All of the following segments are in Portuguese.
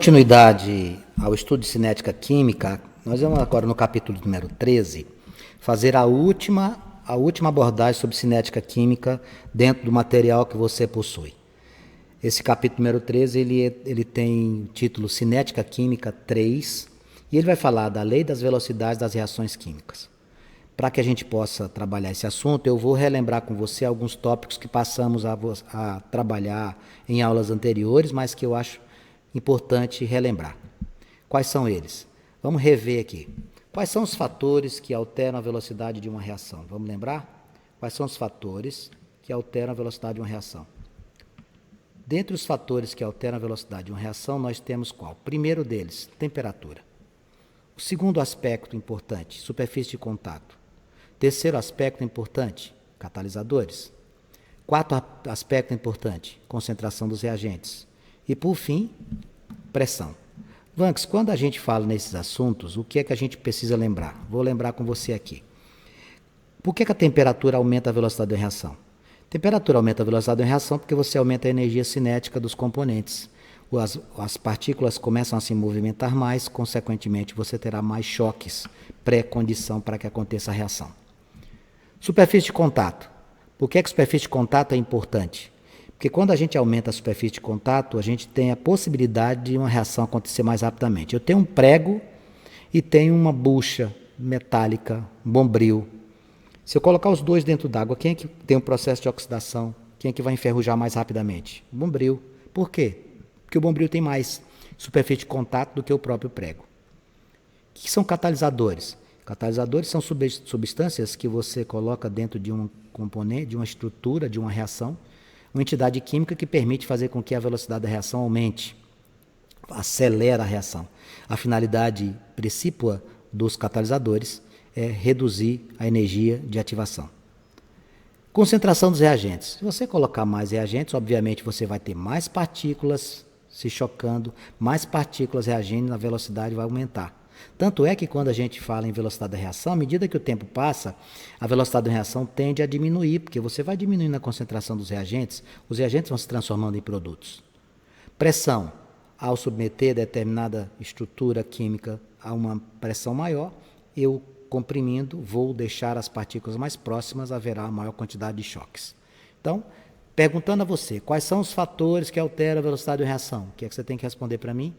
Continuidade ao estudo de cinética química, nós vamos agora no capítulo número 13 fazer a última abordagem sobre cinética química dentro do material que você possui. Esse capítulo número 13 ele tem o título Cinética Química 3 e ele vai falar da lei das velocidades das reações químicas. Para que a gente possa trabalhar esse assunto, eu vou relembrar com você alguns tópicos que passamos a trabalhar em aulas anteriores, mas que eu acho importante relembrar. Quais são eles? Vamos rever aqui. Quais são os fatores que alteram a velocidade de uma reação? Vamos lembrar? Quais são os fatores que alteram a velocidade de uma reação? Dentre os fatores que alteram a velocidade de uma reação, nós temos qual? Primeiro deles, temperatura. O segundo aspecto importante, superfície de contato. Terceiro aspecto importante, catalisadores. Quarto aspecto importante, concentração dos reagentes. E, por fim, pressão. Vanks, quando a gente fala nesses assuntos, o que é que a gente precisa lembrar? Vou lembrar com você aqui. Por que a temperatura aumenta a velocidade da reação? A temperatura aumenta a velocidade da reação porque você aumenta a energia cinética dos componentes. As partículas começam a se movimentar mais, consequentemente você terá mais choques, pré-condição para que aconteça a reação. Superfície de contato. Por que a superfície de contato é importante? Porque quando a gente aumenta a superfície de contato, a gente tem a possibilidade de uma reação acontecer mais rapidamente. Eu tenho um prego e tenho uma bucha metálica, um bombril. Se eu colocar os dois dentro d'água, quem é que tem um processo de oxidação? Quem é que vai enferrujar mais rapidamente? O bombril. Por quê? Porque o bombril tem mais superfície de contato do que o próprio prego. O que são catalisadores? Catalisadores são substâncias que você coloca dentro de um componente, de uma estrutura, de uma reação, uma entidade química que permite fazer com que a velocidade da reação aumente, acelera a reação. A finalidade precípua dos catalisadores é reduzir a energia de ativação. Concentração dos reagentes. Se você colocar mais reagentes, obviamente você vai ter mais partículas se chocando, mais partículas reagindo, a velocidade vai aumentar. Tanto é que quando a gente fala em velocidade da reação, à medida que o tempo passa, a velocidade da reação tende a diminuir, porque você vai diminuindo a concentração dos reagentes, os reagentes vão se transformando em produtos. Pressão. Ao submeter determinada estrutura química a uma pressão maior, eu comprimindo, vou deixar as partículas mais próximas, haverá maior quantidade de choques. Então, perguntando a você, quais são os fatores que alteram a velocidade da reação? O que é que você tem que responder para mim?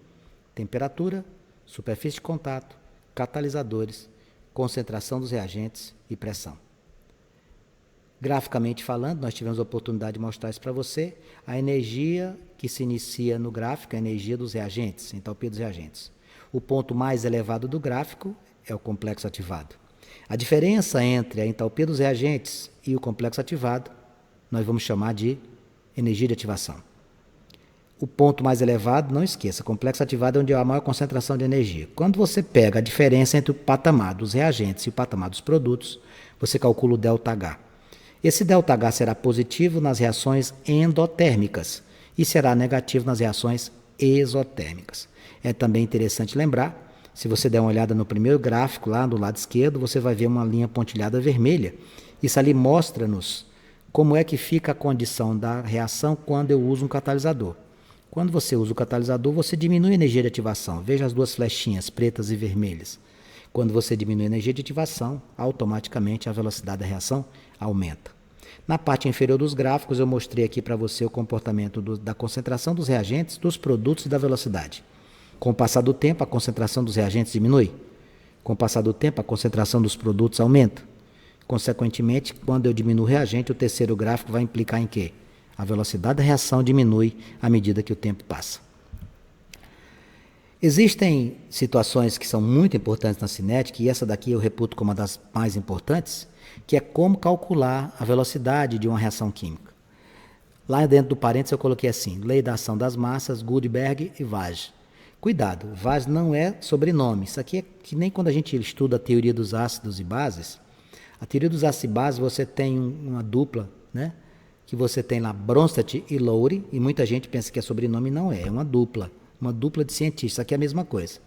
Temperatura, superfície de contato, catalisadores, concentração dos reagentes e pressão. Graficamente falando, nós tivemos a oportunidade de mostrar isso para você. A energia que se inicia no gráfico é a energia dos reagentes, a entalpia dos reagentes. O ponto mais elevado do gráfico é o complexo ativado. A diferença entre a entalpia dos reagentes e o complexo ativado, nós vamos chamar de energia de ativação. O ponto mais elevado, não esqueça, complexo ativado é onde há a maior concentração de energia. Quando você pega a diferença entre o patamar dos reagentes e o patamar dos produtos, você calcula o ΔH. Esse ΔH será positivo nas reações endotérmicas e será negativo nas reações exotérmicas. É também interessante lembrar, se você der uma olhada no primeiro gráfico, lá do lado esquerdo, você vai ver uma linha pontilhada vermelha. Isso ali mostra-nos como é que fica a condição da reação quando eu uso um catalisador. Quando você usa o catalisador, você diminui a energia de ativação. Veja as duas flechinhas pretas e vermelhas. Quando você diminui a energia de ativação, automaticamente a velocidade da reação aumenta. Na parte inferior dos gráficos, eu mostrei aqui para você o comportamento da concentração dos reagentes, dos produtos e da velocidade. Com o passar do tempo, a concentração dos reagentes diminui. Com o passar do tempo, a concentração dos produtos aumenta. Consequentemente, quando eu diminuo o reagente, o terceiro gráfico vai implicar em quê? A velocidade da reação diminui à medida que o tempo passa. Existem situações que são muito importantes na cinética, e essa daqui eu reputo como uma das mais importantes, que é como calcular a velocidade de uma reação química. Lá dentro do parênteses eu coloquei assim, lei da ação das massas, Gutenberg e Vaz. Cuidado, Vaz não é sobrenome. Isso aqui é que nem quando a gente estuda a teoria dos ácidos e bases. A teoria dos ácidos e bases você tem uma dupla, né? Que você tem lá Bronsted e Lowry, e muita gente pensa que é sobrenome, não é uma dupla de cientistas, isso aqui é a mesma coisa.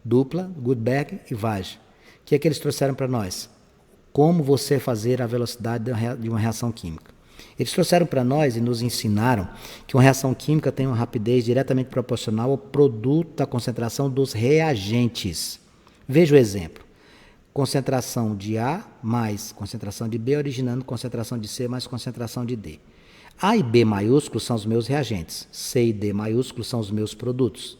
Dupla, Gutenberg e Vaz. O que é que eles trouxeram para nós? Como você fazer a velocidade de uma reação química. Eles trouxeram para nós e nos ensinaram que uma reação química tem uma rapidez diretamente proporcional ao produto da concentração dos reagentes. Veja o exemplo. Concentração de A mais concentração de B originando concentração de C mais concentração de D. A e B maiúsculos são os meus reagentes. C e D maiúsculos são os meus produtos.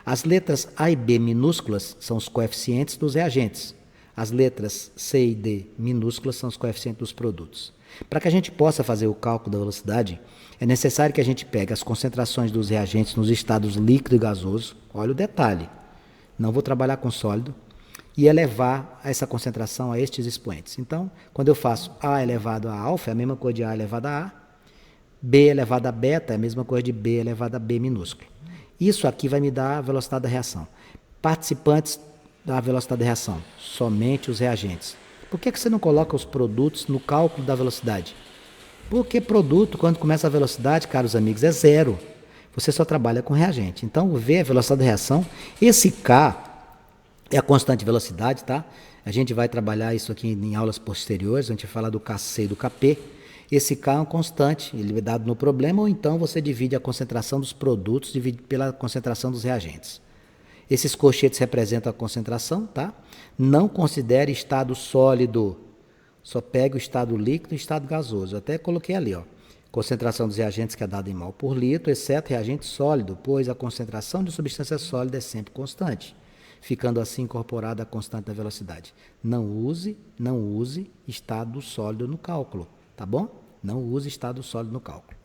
As letras A e B minúsculas são os coeficientes dos reagentes. As letras C e D minúsculas são os coeficientes dos produtos. Para que a gente possa fazer o cálculo da velocidade, é necessário que a gente pegue as concentrações dos reagentes nos estados líquido e gasoso, olha o detalhe, não vou trabalhar com sólido, e elevar essa concentração a estes expoentes. Então, quando eu faço A elevado a alfa, é a mesma coisa de A elevado a A, B elevado a beta é a mesma coisa de B elevado a B minúsculo. Isso aqui vai me dar a velocidade da reação. Participantes da velocidade da reação, somente os reagentes. Por que você não coloca os produtos no cálculo da velocidade? Porque produto, quando começa a velocidade, caros amigos, é zero. Você só trabalha com reagente. Então, o V é a velocidade da reação. Esse K é a constante de velocidade, tá? A gente vai trabalhar isso aqui em aulas posteriores, a gente vai falar do Kc e do Kp. Esse K é uma constante, ele é dado no problema, ou então você divide a concentração dos produtos divide pela concentração dos reagentes. Esses colchetes representam a concentração, tá? Não considere estado sólido, só pegue o estado líquido e o estado gasoso. Eu até coloquei ali, ó, concentração dos reagentes que é dada em mol por litro, exceto reagente sólido, pois a concentração de substância sólida é sempre constante, ficando assim incorporada a constante da velocidade. Não use estado sólido no cálculo, tá bom? Não use estado sólido no cálculo.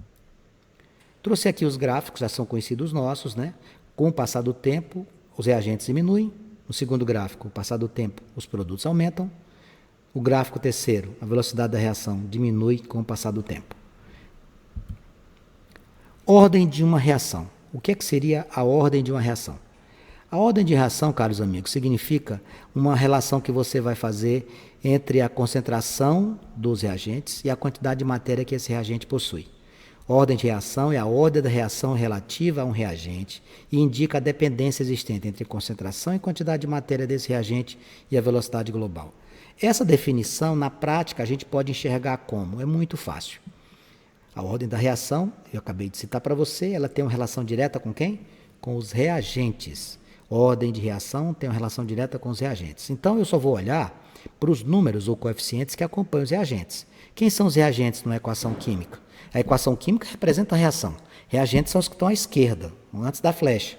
Trouxe aqui os gráficos, já são conhecidos nossos, né? Com o passar do tempo, os reagentes diminuem. No segundo gráfico, com o passar do tempo, os produtos aumentam. O gráfico terceiro, a velocidade da reação diminui com o passar do tempo. Ordem de uma reação. O que seria a ordem de uma reação? A ordem de reação, caros amigos, significa uma relação que você vai fazer entre a concentração dos reagentes e a quantidade de matéria que esse reagente possui. Ordem de reação é a ordem da reação relativa a um reagente e indica a dependência existente entre concentração e quantidade de matéria desse reagente e a velocidade global. Essa definição, na prática, a gente pode enxergar como? É muito fácil. A ordem da reação, eu acabei de citar para você, ela tem uma relação direta com quem? Com os reagentes. Ordem de reação tem uma relação direta com os reagentes. Então, eu só vou olhar para os números ou coeficientes que acompanham os reagentes. Quem são os reagentes numa equação química? A equação química representa a reação. Reagentes são os que estão à esquerda, antes da flecha.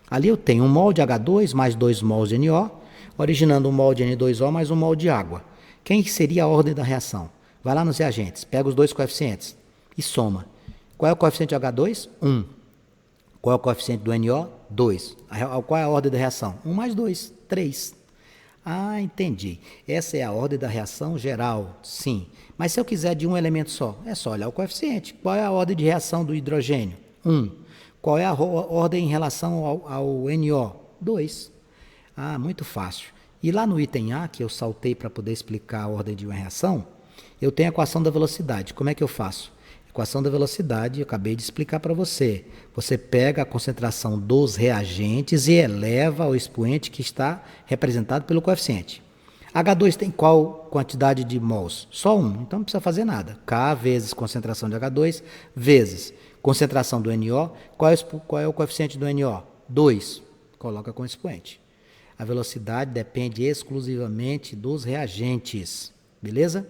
Ali eu tenho 1 mol de H2 mais 2 mols de NO, originando 1 mol de N2O mais 1 mol de água. Quem seria a ordem da reação? Vai lá nos reagentes, pega os dois coeficientes e soma. Qual é o coeficiente de H2? 1. Qual é o coeficiente do NO? 2. Qual é a ordem da reação? 1 mais 2, 3. Ah, entendi. Essa é a ordem da reação geral, sim. Mas se eu quiser de um elemento só, é só olhar o coeficiente. Qual é a ordem de reação do hidrogênio? 1. Qual é a ordem em relação ao NO? 2. Ah, muito fácil. E lá no item A, que eu saltei para poder explicar a ordem de uma reação, eu tenho a equação da velocidade. Como é que eu faço? Equação da velocidade, eu acabei de explicar para você. Você pega a concentração dos reagentes e eleva ao expoente que está representado pelo coeficiente. H2 tem qual quantidade de mols? Só 1, então não precisa fazer nada. K vezes concentração de H2 vezes concentração do NO. Qual é o coeficiente do NO? 2. Coloca com expoente. A velocidade depende exclusivamente dos reagentes. Beleza?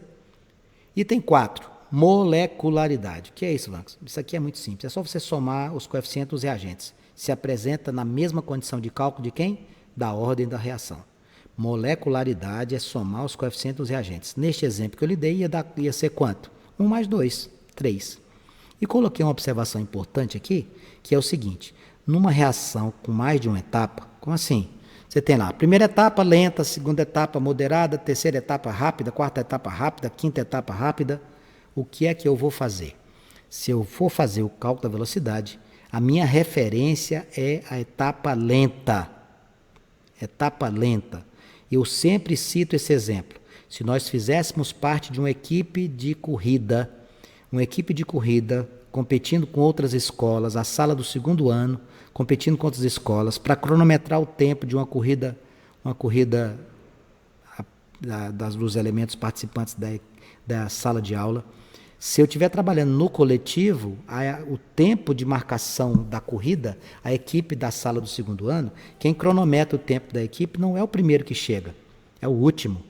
Item 4. Molecularidade. O que é isso, Vancos? Isso aqui é muito simples. É só você somar os coeficientes dos reagentes. Se apresenta na mesma condição de cálculo de quem? Da ordem da reação. Molecularidade é somar os coeficientes dos reagentes. Neste exemplo que eu lhe dei, ia ser quanto? 1 mais 2, 3. E coloquei uma observação importante aqui, que é o seguinte. Numa reação com mais de uma etapa, como assim? Você tem lá a primeira etapa lenta, segunda etapa moderada, terceira etapa rápida, quarta etapa rápida, quinta etapa rápida. O que é que eu vou fazer? Se eu for fazer o cálculo da velocidade, a minha referência é a etapa lenta. Etapa lenta. Eu sempre cito esse exemplo. Se nós fizéssemos parte de uma equipe de corrida competindo com outras escolas, a sala do segundo ano, competindo com outras escolas, para cronometrar o tempo de uma corrida dos elementos participantes da sala de aula, Se eu estiver trabalhando no coletivo, o tempo de marcação da corrida, a equipe da sala do segundo ano, quem cronometra o tempo da equipe não é o primeiro que chega, é o último.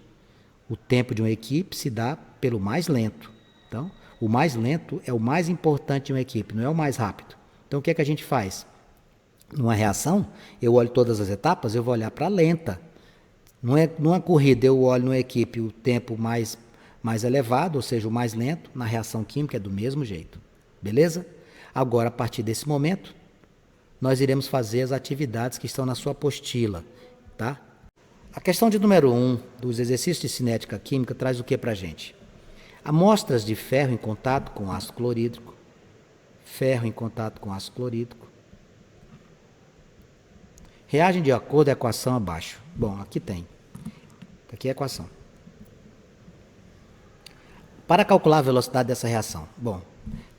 O tempo de uma equipe se dá pelo mais lento. Então, o mais lento é o mais importante de uma equipe, não é o mais rápido. Então, o que é que a gente faz? Numa reação, eu olho todas as etapas, eu vou olhar para a lenta. Numa corrida, eu olho numa equipe o tempo mais elevado, ou seja, o mais lento. Na reação química é do mesmo jeito. Beleza? Agora, a partir desse momento, nós iremos fazer as atividades que estão na sua apostila. Tá? A questão de número 1 dos exercícios de cinética química traz o que para a gente? Amostras de ferro em contato com ácido clorídrico. Ferro em contato com ácido clorídrico. Reagem de acordo com a equação abaixo. Bom, aqui tem. Aqui é a equação. Para calcular a velocidade dessa reação. Bom,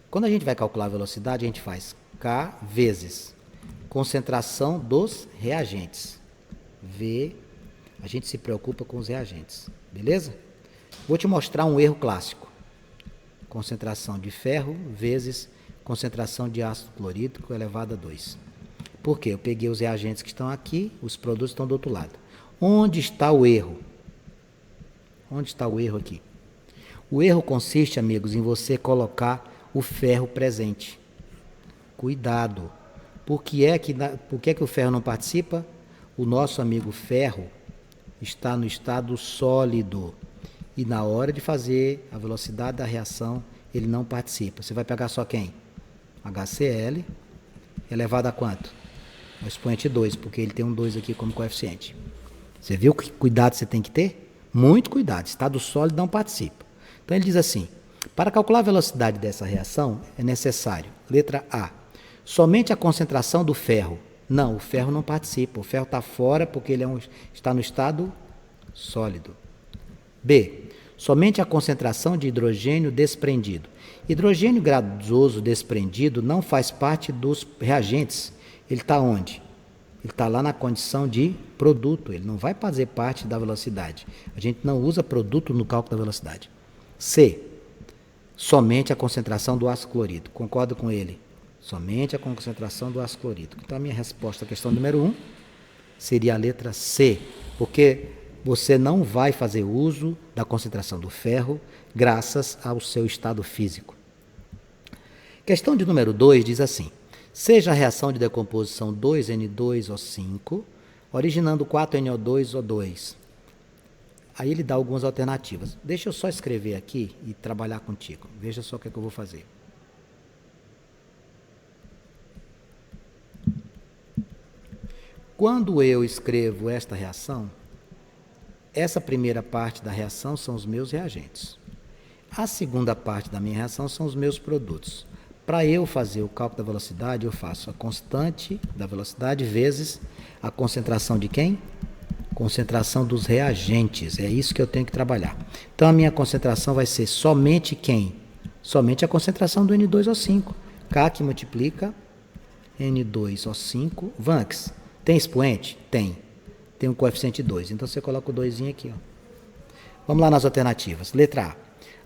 quando a gente vai calcular a velocidade, a gente faz K vezes concentração dos reagentes. V, a gente se preocupa com os reagentes. Beleza? Vou te mostrar um erro clássico. Concentração de ferro vezes concentração de ácido clorídrico elevado a 2. Por quê? Eu peguei os reagentes que estão aqui, os produtos estão do outro lado. Onde está o erro? Onde está o erro aqui? O erro consiste, amigos, em você colocar o ferro presente. Cuidado. Por que é que o ferro não participa? O nosso amigo ferro está no estado sólido. E na hora de fazer a velocidade da reação, ele não participa. Você vai pegar só quem? HCl elevado a quanto? O expoente 2, porque ele tem um 2 aqui como coeficiente. Você viu que cuidado você tem que ter? Muito cuidado. Estado sólido não participa. Então ele diz assim, para calcular a velocidade dessa reação, é necessário, letra A, somente a concentração do ferro. Não, o ferro não participa. O ferro está fora porque ele está no estado sólido. B, somente a concentração de hidrogênio desprendido. Hidrogênio gasoso desprendido não faz parte dos reagentes. Ele está onde? Ele está lá na condição de produto. Ele não vai fazer parte da velocidade. A gente não usa produto no cálculo da velocidade. C, somente a concentração do ácido clorídrico. Concordo com ele? Somente a concentração do ácido clorídrico. Então, a minha resposta à questão número 1 seria a letra C, porque você não vai fazer uso da concentração do ferro graças ao seu estado físico. Questão de número 2 diz assim, seja a reação de decomposição 2N2O5, originando 4NO2O2. Aí ele dá algumas alternativas. Deixa eu só escrever aqui e trabalhar contigo. Veja só o que é que eu vou fazer. Quando eu escrevo esta reação, essa primeira parte da reação são os meus reagentes. A segunda parte da minha reação são os meus produtos. Para eu fazer o cálculo da velocidade, eu faço a constante da velocidade vezes a concentração de quem? Concentração dos reagentes. É isso que eu tenho que trabalhar. Então, a minha concentração vai ser somente quem? Somente a concentração do N2O5. K que multiplica N2O5. Vanx, tem expoente? Tem. Tem um coeficiente 2. Então, você coloca o 2 aqui. Ó. Vamos lá nas alternativas. Letra A.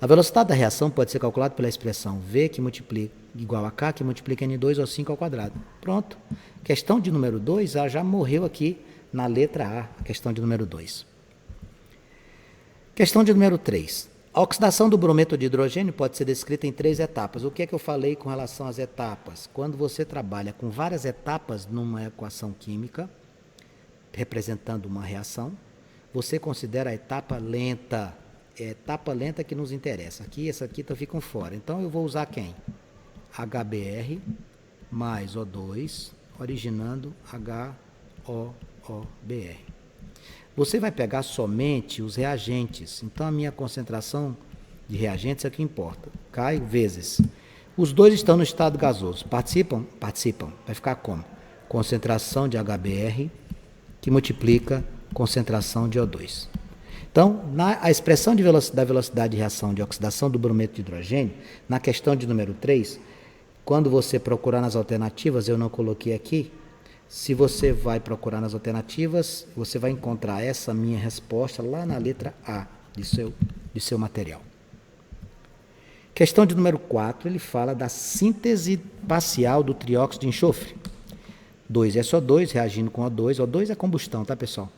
A velocidade da reação pode ser calculada pela expressão V que multiplica igual a K que multiplica N2O5 ao quadrado. Pronto. Questão de número 2 já morreu aqui na letra A, a questão de número 2. Questão de número 3. A oxidação do brometo de hidrogênio pode ser descrita em 3 etapas. O que é que eu falei com relação às etapas? Quando você trabalha com várias etapas numa equação química, representando uma reação, você considera a etapa lenta. É a etapa lenta que nos interessa. Aqui, essa aqui ficam fora. Então, eu vou usar quem? HBr mais O2, originando HOOBr. Você vai pegar somente os reagentes. Então, a minha concentração de reagentes é o que importa. K vezes. Os dois estão no estado gasoso. Participam? Participam. Vai ficar como? Concentração de HBr que multiplica concentração de O2. Então, a expressão da velocidade de reação de oxidação do brometo de hidrogênio, na questão de número 3, quando você procurar nas alternativas, eu não coloquei aqui, se você vai procurar nas alternativas, você vai encontrar essa minha resposta lá na letra A de seu material. Questão de número 4, ele fala da síntese parcial do trióxido de enxofre. 2SO2 reagindo com O2. O2 é combustão, tá, pessoal?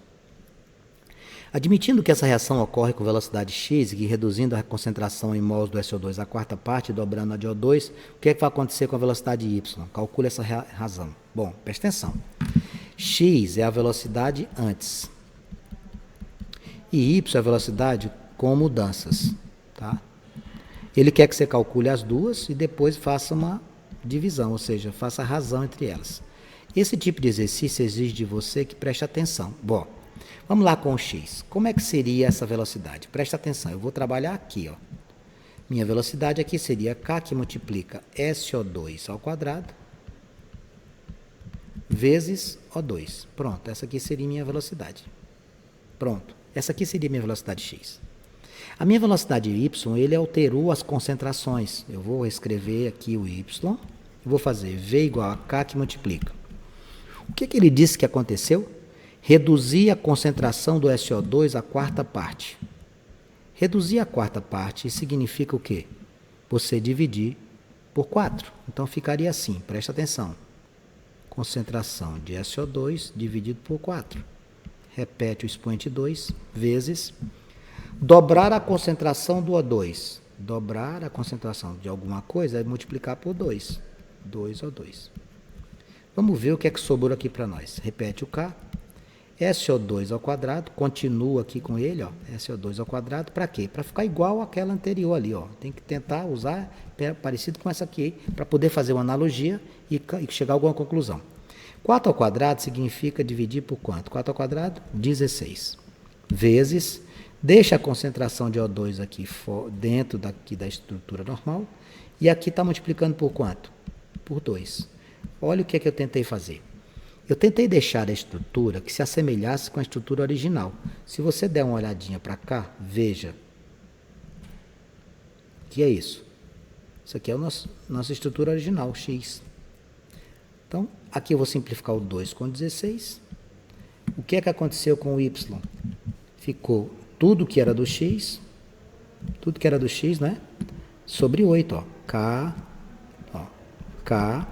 Admitindo que essa reação ocorre com velocidade x e reduzindo a concentração em mols do SO2 à quarta parte, dobrando a de O2, o que é que vai acontecer com a velocidade y? Calcule essa razão. Bom, presta atenção. X é a velocidade antes. E y é a velocidade com mudanças. Tá? Ele quer que você calcule as duas e depois faça uma divisão, ou seja, faça a razão entre elas. Esse tipo de exercício exige de você que preste atenção. Bom, vamos lá com o x. Como é que seria essa velocidade? Presta atenção, eu vou trabalhar aqui. Ó. Minha velocidade aqui seria k que multiplica SO2 ao quadrado vezes O2. Pronto, essa aqui seria minha velocidade. Pronto, essa aqui seria minha velocidade x. A minha velocidade y, ele alterou as concentrações. Eu vou escrever aqui o y e vou fazer v igual a k que multiplica. O que ele disse que aconteceu? Reduzir a concentração do SO2 à quarta parte. Reduzir a quarta parte significa o quê? Você dividir por 4. Então ficaria assim, presta atenção. Concentração de SO2 dividido por 4. Repete o expoente 2 vezes dobrar a concentração do O2. Dobrar a concentração de alguma coisa é multiplicar por 2. 2O2. Vamos ver o que é que sobrou aqui para nós. Repete o K. SO2 ao quadrado. Continua aqui com ele. Ó, SO2 ao quadrado. Para quê? Para ficar igual àquela anterior ali. Ó. Tem que tentar usar parecido com essa aqui para poder fazer uma analogia e chegar a alguma conclusão. 4 ao quadrado significa dividir por quanto? 4 ao quadrado? 16. Vezes... Deixa a concentração de O2 aqui dentro daqui da estrutura normal. E aqui está multiplicando por quanto? Por 2. Olha o que é que eu tentei fazer. Eu tentei deixar a estrutura que se assemelhasse com a estrutura original. Se você der uma olhadinha para cá, veja. O que é isso? Isso aqui é a nossa estrutura original, x. Então, aqui eu vou simplificar o 2 com 16. O que é que aconteceu com o y? Ficou... Tudo que era do x, né? Sobre 8, ó. K,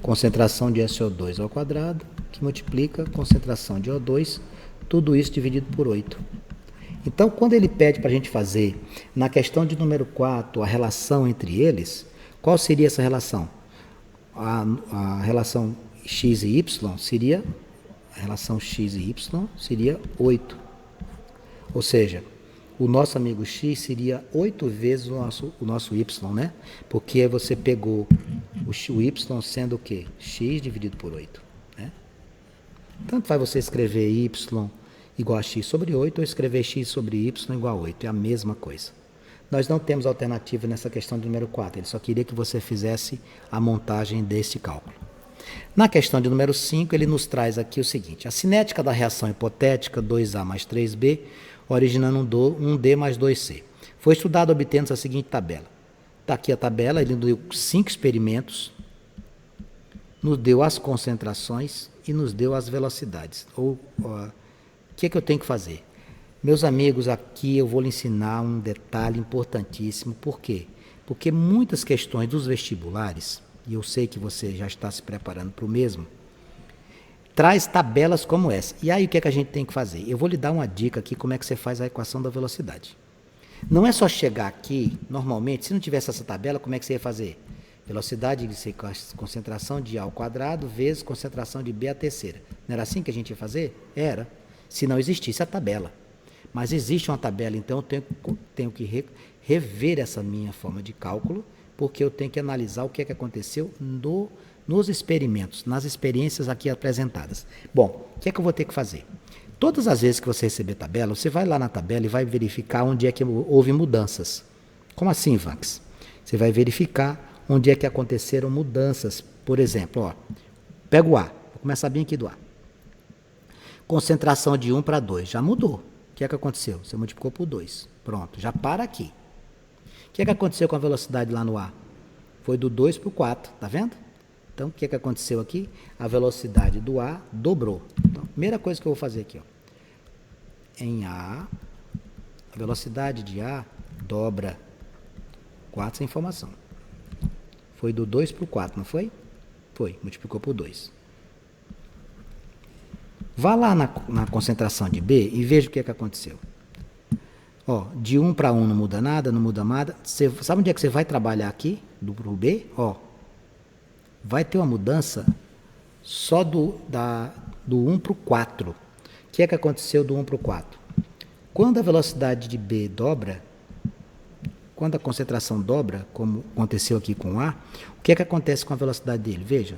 concentração de SO2 ao quadrado, que multiplica concentração de O2, tudo isso dividido por 8. Então, quando ele pede para a gente fazer, na questão de número 4, a relação entre eles, qual seria essa relação? A relação x e y seria, a relação x e y seria 8. Ou seja, o nosso amigo x seria 8 vezes o nosso y, né? Porque você pegou o y sendo o quê? X dividido por 8. Né? Tanto faz você escrever y igual a x sobre 8 ou escrever x sobre y igual a 8. É a mesma coisa. Nós não temos alternativa nessa questão do número 4. Ele só queria que você fizesse a montagem desse cálculo. Na questão de número 5, ele nos traz aqui o seguinte. A cinética da reação hipotética 2A mais 3B originando um D mais 2C. Foi estudado obtendo a seguinte tabela. Está aqui a tabela, ele nos deu 5 experimentos, nos deu as concentrações e nos deu as velocidades. O que é que eu tenho que fazer? Meus amigos, aqui eu vou lhe ensinar um detalhe importantíssimo. Por quê? Porque muitas questões dos vestibulares, e eu sei que você já está se preparando para o mesmo, traz tabelas como essa. E aí o que é que a gente tem que fazer? Eu vou lhe dar uma dica aqui como é que você faz a equação da velocidade. Não é só chegar aqui, normalmente, se não tivesse essa tabela, como é que você ia fazer? Velocidade de concentração de A ao quadrado vezes concentração de B à terceira. Não era assim que a gente ia fazer? Era. Se não existisse a tabela. Mas existe uma tabela, então eu tenho que rever essa minha forma de cálculo, porque eu tenho que analisar o que é que aconteceu nos experimentos, nas experiências aqui apresentadas. Bom, o que é que eu vou ter que fazer? Todas as vezes que você receber tabela, você vai lá na tabela e vai verificar onde é que houve mudanças. Como assim, Vanx? Você vai verificar onde é que aconteceram mudanças. Por exemplo, ó, pega o A, vou começar bem aqui do A. Concentração de 1 para 2, já mudou. O que é que aconteceu? Você multiplicou por 2. Pronto, já para aqui. O que é que aconteceu com a velocidade lá no A? Foi do 2 para o 4, tá vendo? Então, o que é que aconteceu aqui? A velocidade do A dobrou. Então, a primeira coisa que eu vou fazer aqui, ó. Em A, a velocidade de A dobra 4 sem informação. Foi do 2 para o 4, não foi? Foi, multiplicou por 2. Vá lá na concentração de B e veja o que aconteceu. Ó, de 1 para 1 não muda nada, não muda nada. Você, sabe onde é que você vai trabalhar aqui, do B? Ó, vai ter uma mudança só do 1 para o 4. O que aconteceu do 1 para o 4? Quando a velocidade de B dobra, quando a concentração dobra, como aconteceu aqui com A, o que acontece com a velocidade dele? Veja.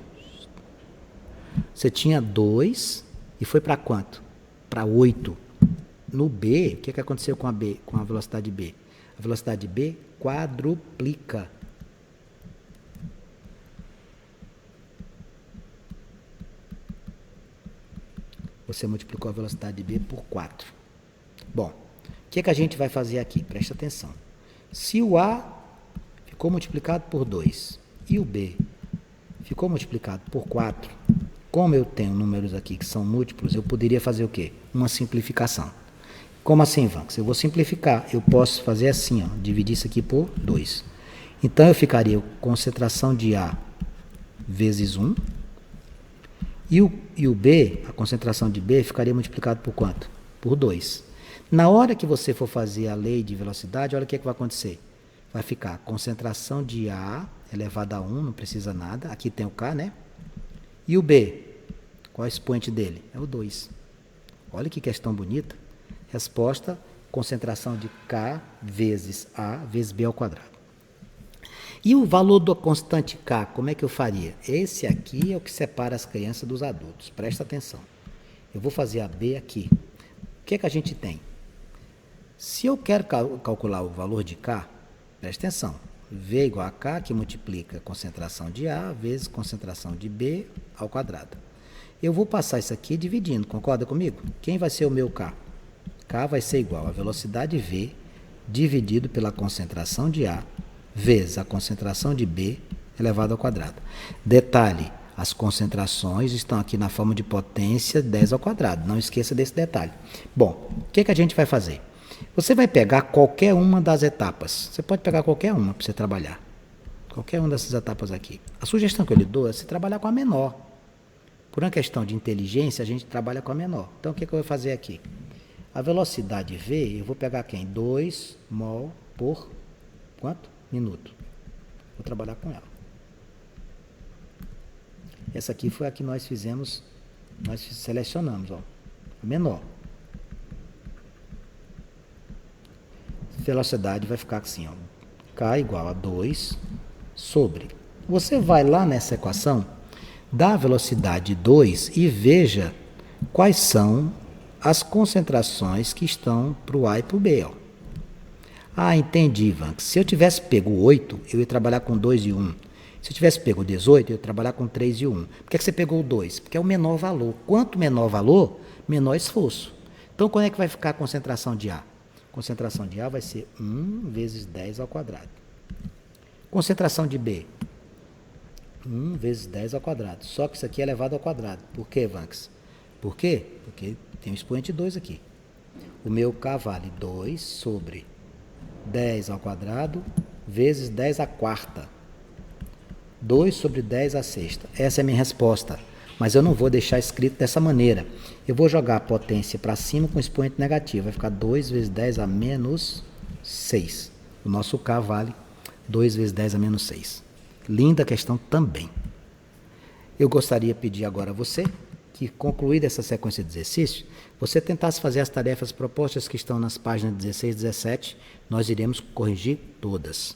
Você tinha 2 e foi para quanto? Para 8. No B, o que aconteceu com a velocidade B? A velocidade B quadruplica. Você multiplicou a velocidade de B por 4. Bom, o que a gente vai fazer aqui? Presta atenção. Se o A ficou multiplicado por 2 e o B ficou multiplicado por 4, como eu tenho números aqui que são múltiplos, eu poderia fazer o quê? Uma simplificação. Como assim, Vanx? Eu vou simplificar. Eu posso fazer assim, ó, dividir isso aqui por 2. Então, eu ficaria concentração de A vezes 1. E o B, a concentração de B, ficaria multiplicado por quanto? Por 2. Na hora que você for fazer a lei de velocidade, olha o que vai acontecer. Vai ficar concentração de A elevado a 1, não precisa nada. Aqui tem o K, né? E o B, qual é o expoente dele? É o 2. Olha que questão bonita. Resposta, concentração de K vezes A vezes B ao quadrado. E o valor da constante K, como é que eu faria? Esse aqui é o que separa as crianças dos adultos. Presta atenção. Eu vou fazer a B aqui. O que a gente tem? Se eu quero calcular o valor de K, presta atenção. V igual a K, que multiplica a concentração de A vezes concentração de B ao quadrado. Eu vou passar isso aqui dividindo, concorda comigo? Quem vai ser o meu K? K vai ser igual a velocidade V dividido pela concentração de A vezes a concentração de B elevado ao quadrado. Detalhe, as concentrações estão aqui na forma de potência 10 ao quadrado. Não esqueça desse detalhe. Bom, o que a gente vai fazer? Você vai pegar qualquer uma das etapas. Você pode pegar qualquer uma para você trabalhar. Qualquer uma dessas etapas aqui. A sugestão que eu lhe dou é você trabalhar com a menor. Por uma questão de inteligência, a gente trabalha com a menor. Então, o que eu vou fazer aqui? A velocidade V, eu vou pegar quem? 2 mol por quanto? Minuto. Vou trabalhar com ela. Essa aqui foi a que nós fizemos, nós selecionamos, ó, a menor. Velocidade vai ficar assim, ó, K igual a 2 sobre. Você vai lá nessa equação, dá a velocidade 2 e veja quais são as concentrações que estão para o A e para o B. Ó. Ah, entendi, Ivan. Se eu tivesse pego 8, eu ia trabalhar com 2 e 1. Se eu tivesse pego 18, eu ia trabalhar com 3 e 1. Por que você pegou o 2? Porque é o menor valor. Quanto menor valor, menor esforço. Então, quando é que vai ficar a concentração de A? A concentração de A vai ser 1 vezes 10 ao quadrado. Concentração de B? 1 vezes 10 ao quadrado. Só que isso aqui é elevado ao quadrado. Por quê, Vanx? Por quê? Porque tem um expoente 2 aqui. O meu K vale 2 sobre 10 ao quadrado vezes 10 à quarta. 2 sobre 10 à sexta. Essa é a minha resposta. Mas eu não vou deixar escrito dessa maneira. Eu vou jogar a potência para cima com expoente negativo. Vai ficar 2 vezes 10 a menos 6. O nosso K vale 2 vezes 10 a menos 6. Linda questão também. Eu gostaria de pedir agora a você que, concluída essa sequência de exercícios, você tentasse fazer as tarefas propostas que estão nas páginas 16 e 17. Nós iremos corrigir todas.